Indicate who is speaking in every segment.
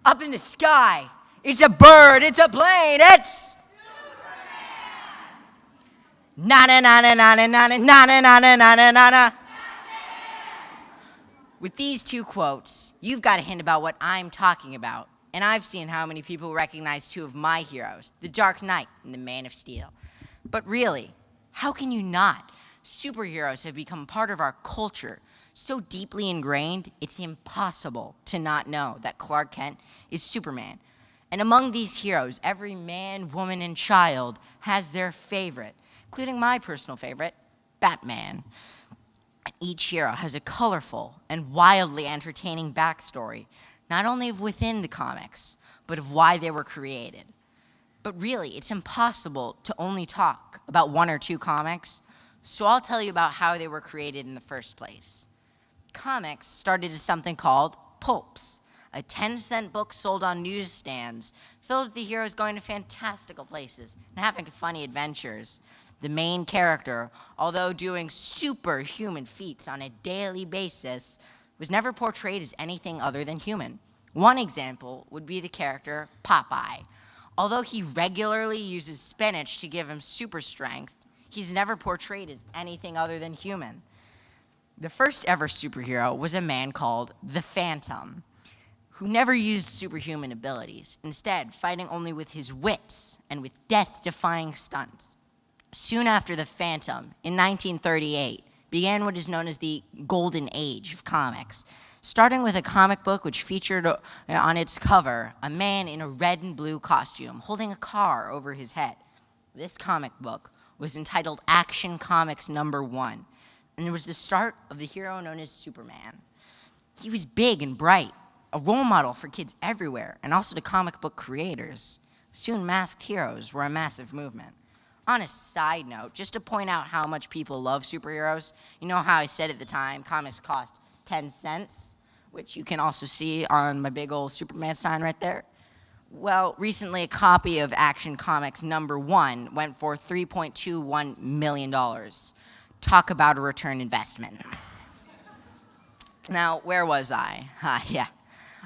Speaker 1: Up in the sky. It's a bird, it's a plane, it's na na na na na na na na na na na na na na na. With these two quotes, you've got a hint about what I'm talking about. And I've seen how many people recognize two of my heroes, The Dark Knight and The Man of Steel. But really, how can you not? Superheroes have become part of our culture, so deeply ingrained, it's impossible to not know that Clark Kent is Superman. And among these heroes, every man, woman, and child has their favorite, including my personal favorite, Batman. Each hero has a colorful and wildly entertaining backstory, not only of within the comics, but of why they were created. But really, it's impossible to only talk about one or two comics, so I'll tell you about how they were created in the first place. Comics started as something called pulps, a 10-cent book sold on newsstands, filled with the heroes going to fantastical places and having funny adventures. The main character, although doing superhuman feats on a daily basis, was never portrayed as anything other than human. One example would be the character Popeye. Although he regularly uses spinach to give him super strength, he's never portrayed as anything other than human. The first ever superhero was a man called the Phantom, who never used superhuman abilities, instead fighting only with his wits and with death-defying stunts. Soon after the Phantom, in 1938, began what is known as the Golden Age of comics, starting with a comic book which featured on its cover a man in a red and blue costume holding a car over his head. This comic book was entitled Action Comics #1, and it was the start of the hero known as Superman. He was big and bright, a role model for kids everywhere, and also to comic book creators. Soon, masked heroes were a massive movement. On a side note, just to point out how much people love superheroes, you know how I said at the time comics cost 10 cents, which you can also see on my big old Superman sign right there? Well, recently a copy of Action Comics #1 went for $3.21 million. Talk about a return investment. Now, where was I? Yeah.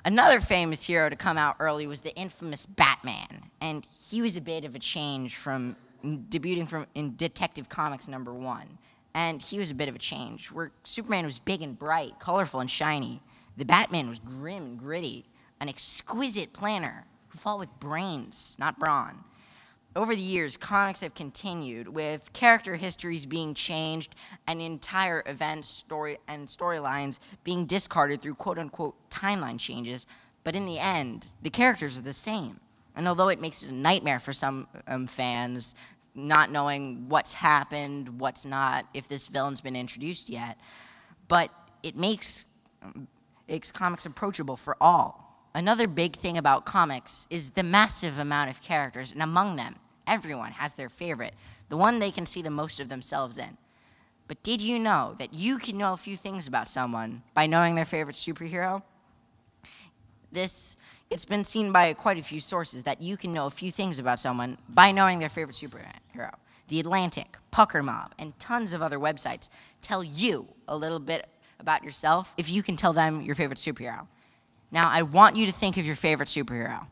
Speaker 1: Another famous hero to come out early was the infamous Batman, and he was a bit of a change from debuting in Detective Comics #1. And he was a bit of a change, where Superman was big and bright, colorful and shiny. The Batman was grim and gritty, an exquisite planner who fought with brains, not brawn. Over the years, comics have continued, with character histories being changed and entire events, storylines being discarded through quote-unquote timeline changes. But in the end, the characters are the same. And although it makes it a nightmare for some fans, not knowing what's happened, what's not, if this villain's been introduced yet, but it makes comics approachable for all. Another big thing about comics is the massive amount of characters, and among them, everyone has their favorite, the one they can see the most of themselves in. But did you know that you can know a few things about someone by knowing their favorite superhero? It's been seen by quite a few sources that you can know a few things about someone by knowing their favorite superhero. The Atlantic, Pucker Mob, and tons of other websites tell you a little bit about yourself if you can tell them your favorite superhero. Now, I want you to think of your favorite superhero.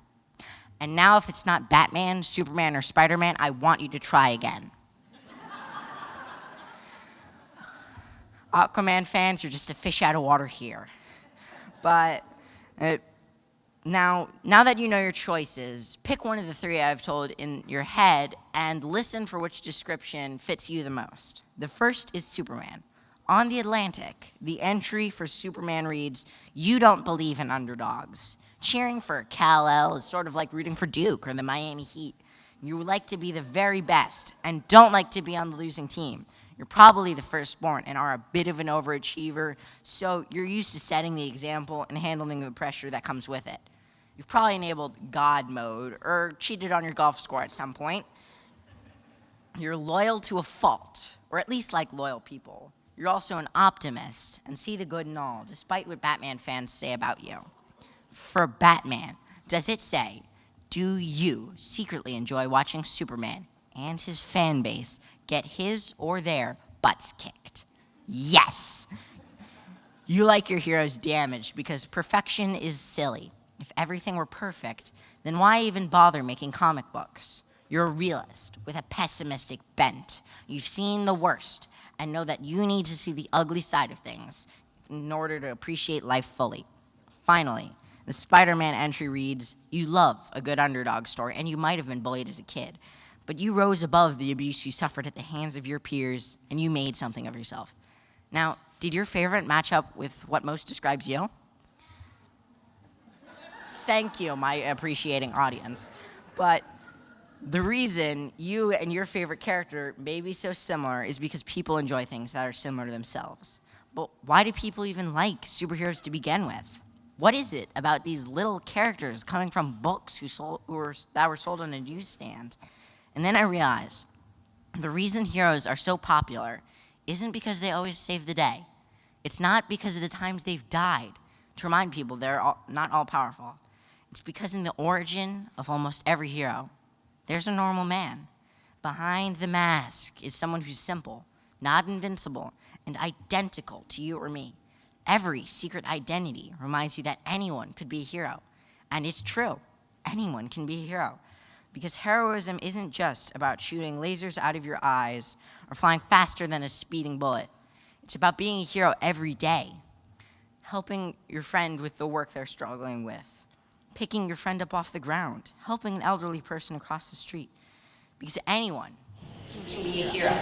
Speaker 1: And now, if it's not Batman, Superman, or Spider-Man, I want you to try again. Aquaman fans, you're just a fish out of water here. But now that you know your choices, pick one of the three I've told in your head and listen for which description fits you the most. The first is Superman. On The Atlantic, the entry for Superman reads, "You don't believe in underdogs. Cheering for Kal-El is sort of like rooting for Duke or the Miami Heat. You like to be the very best and don't like to be on the losing team. You're probably the firstborn and are a bit of an overachiever, so you're used to setting the example and handling the pressure that comes with it. You've probably enabled God mode or cheated on your golf score at some point. You're loyal to a fault, or at least like loyal people. You're also an optimist and see the good in all, despite what Batman fans say about you. For Batman, does it say, do you secretly enjoy watching Superman and his fan base get his or their butts kicked? Yes! You like your heroes damaged because perfection is silly. If everything were perfect, then why even bother making comic books? You're a realist with a pessimistic bent. You've seen the worst and know that you need to see the ugly side of things in order to appreciate life fully. Finally, the Spider-Man entry reads, "You love a good underdog story, and you might have been bullied as a kid, but you rose above the abuse you suffered at the hands of your peers, and you made something of yourself." Now, did your favorite match up with what most describes you? Thank you, my appreciating audience. But the reason you and your favorite character may be so similar is because people enjoy things that are similar to themselves. But why do people even like superheroes to begin with? What is it about these little characters coming from books that were sold on a newsstand? And then I realized the reason heroes are so popular isn't because they always save the day. It's not because of the times they've died to remind people they're not all powerful. It's because in the origin of almost every hero, there's a normal man. Behind the mask is someone who's simple, not invincible, and identical to you or me. Every secret identity reminds you that anyone could be a hero. And it's true. Anyone can be a hero. Because heroism isn't just about shooting lasers out of your eyes or flying faster than a speeding bullet. It's about being a hero every day. Helping your friend with the work they're struggling with. Picking your friend up off the ground. Helping an elderly person across the street. Because anyone can be a hero.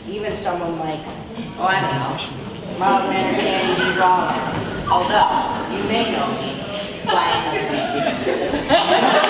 Speaker 1: Even someone like, I don't know, Mild Mannered Danny DeVito. Although, you may know me by another name.